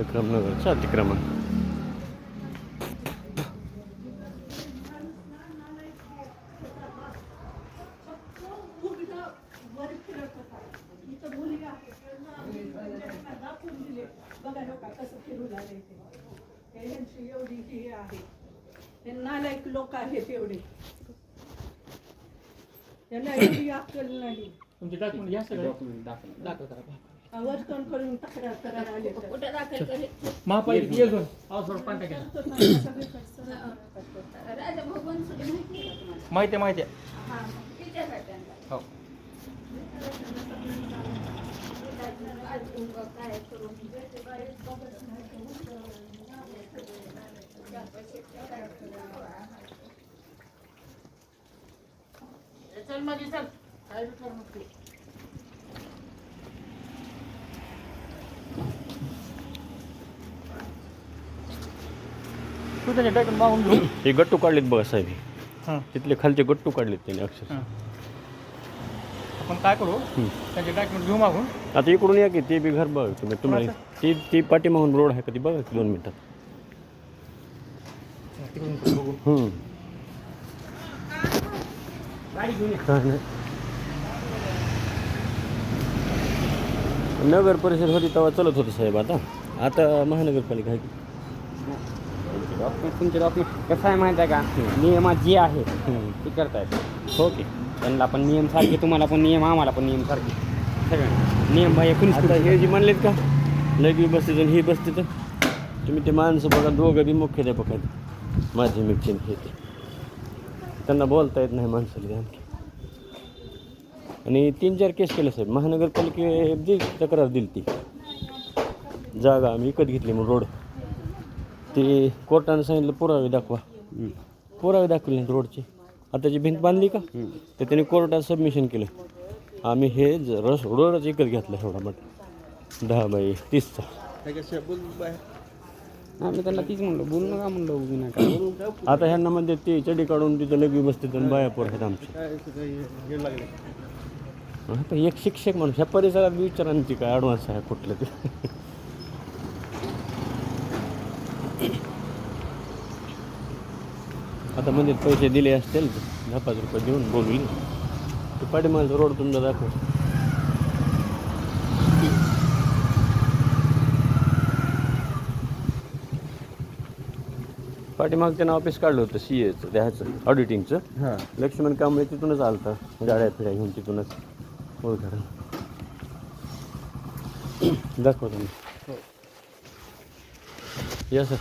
विक्रमनगरचं अतिक्रमण. नालायक लोक आहेत एवढे, त्यांना एवढी अक्कल नाही. तुमचे डॉक्युमेंट घ्या सगळे दाखल करा. वर्तन करून तक्रार करायला आले तर. कुठे दाखल करायचं? महापालिकेत ये घेऊन पावसावर कॉन्टॅक्ट केला. माहिती आहे हो. चल माझी चल, काय करू नको. तू त्याच्या डॉक्युमेंट मागून घेऊ. हे गट्टू काढलेत बघा साहेब, हां तिथले खालचे गट्टू काढलेत त्याने अक्षरशः. आपण काय करू, त्याचे डॉक्युमेंट घेऊ मागून. आता इकडून या की ते बी घर बघा तुम्ही, तुम्हाला ती पाठीमागून रोड आहे का ती बघा 2 मिनिटात. तिकडून बघू. गाडी घेऊन ये. नगर परिषद होती तेव्हा चलत होतं साहेब, आता महानगरपालिका आहे की. तुमचे डॉक्युमेंट कसं आहे माहीत आहे का, नियमात जे आहे ते करतायत. हो की. त्यांना पण नियम सारखे, तुम्हाला पण नियम, आम्हाला पण नियम सारखे, सगळं नियम भाई. आता हे जी म्हणलेत का लगी बसते ही बसते, तर तुम्ही ते माणसं बघा, दोघं बी मुख्याध्यापक आहेत माध्यमिकचे हे ते, त्यांना बोलता येत नाही माणसाला आणखी. आणि 3-4 केस केले साहेब, महानगरपालिके तक्रार दिली ती जागा आम्ही विकत घेतली म्हणून रोड, ते कोर्टाने सांगितलं पुरावे दाखवा, पुरावे दाखवले रोडचे. आता जी भिंत बांधली का तर त्याने कोर्टात सबमिशन केलं, आम्ही हे रोडच विकत घेतला एवढा मोठा 10 बाय 30चा. आम्ही त्यांना तीच म्हणलो, बोलू नका म्हणलो, उगी नका. आता ह्यांना मध्ये ते चडी काढून तिथं लगी बसते तर बायापूर आहेत आमचे. आता एक शिक्षक म्हणून ह्या परिसरात विचारांची काय ॲडव्हान्स आहे कुठलं ते. आता मध्ये पैसे दिले असतील 10-5 रुपये देऊन बोलू ते पाठीमागचा रोड तुमचा दाखव. पाठीमाग त्यानं ऑफिस काढलं होतं CAचं त्याचं ऑडिटिंगचं. लक्ष्मण कांबळे तिथूनच आलता, गाड्या फिड्या घेऊन तिथूनच उद्घाटन दाखवा तुम्ही. या सर.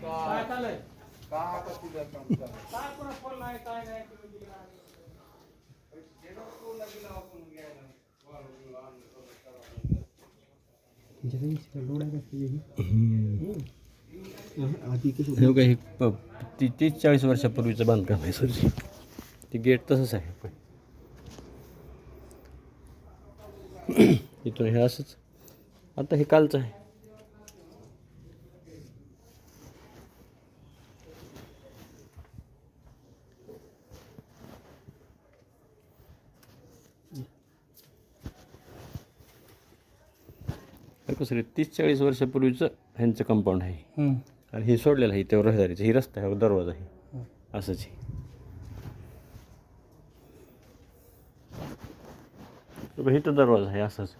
काय चाललंय? काय कोणा फोन नाही, काय नाही. हे 30-40 वर्षापूर्वीचं बांधकाम आहे सर, ते गेट तसंच आहे पण इथून हे असंच. आता हे कालचं आहे. कसं रे 30-40 वर्षापूर्वीचं ह्यांचं कंपाऊंड आहे, आणि हे सोडलेलं आहे त्यावर रहदारीचं, ही रस्ता आहे दरवाजा आहे असंच आहे. इथं दरवाजा आहे असंच.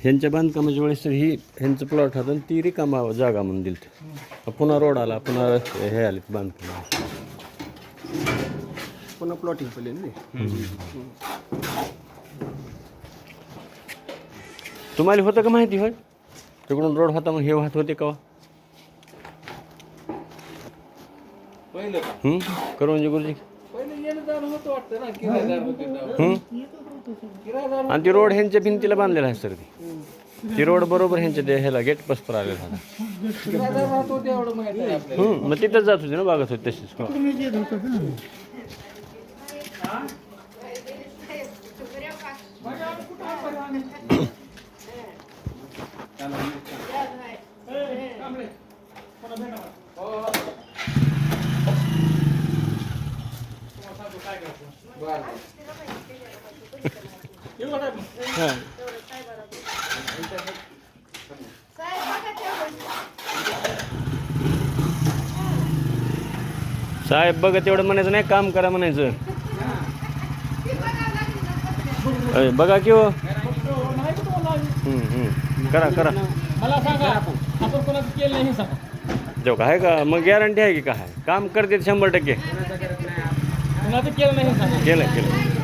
ह्यांच्या बांधकामाच्या वेळेस ही ह्यांचं प्लॉट होतं आणि ती रिकामा जागा म्हणून दिली. पुन्हा रोड आला, पुन्हा हे आले बांधकाम, पुन्हा प्लॉटिंग केले ना. तुम्हाला होतं का माहिती होय तिकडून रोड होता मग हे वाहत होते का पहिलं का? करवंजी गुरुजी पहिलं येणं जाणं होतं वाटतं ना किरायदार होते तेव्हा. किरायदार आणि ती रोड ह्यांच्या भिंतीला बांधलेला आहे सर ती रोड बरोबर ह्यांच्या ते ह्याला गेट पसपर आलेला होता किरायदार राहत होते एवढं माहिती आहे आपल्याला. मग तिथंच जात होते ना बागत होते तशीच हो. बरं. हां. साहेब बघा तेवढं म्हणायचं नाही काम करा म्हणायचं अय, बघा की हो करा करा मला सांगा आपण कोणाचं केलं नाही हे सांगा. जो आहे का मग गॅरंटी आहे की काय काम करते 100% कोणाचं केलं नाही हे सांगा. केलं केलं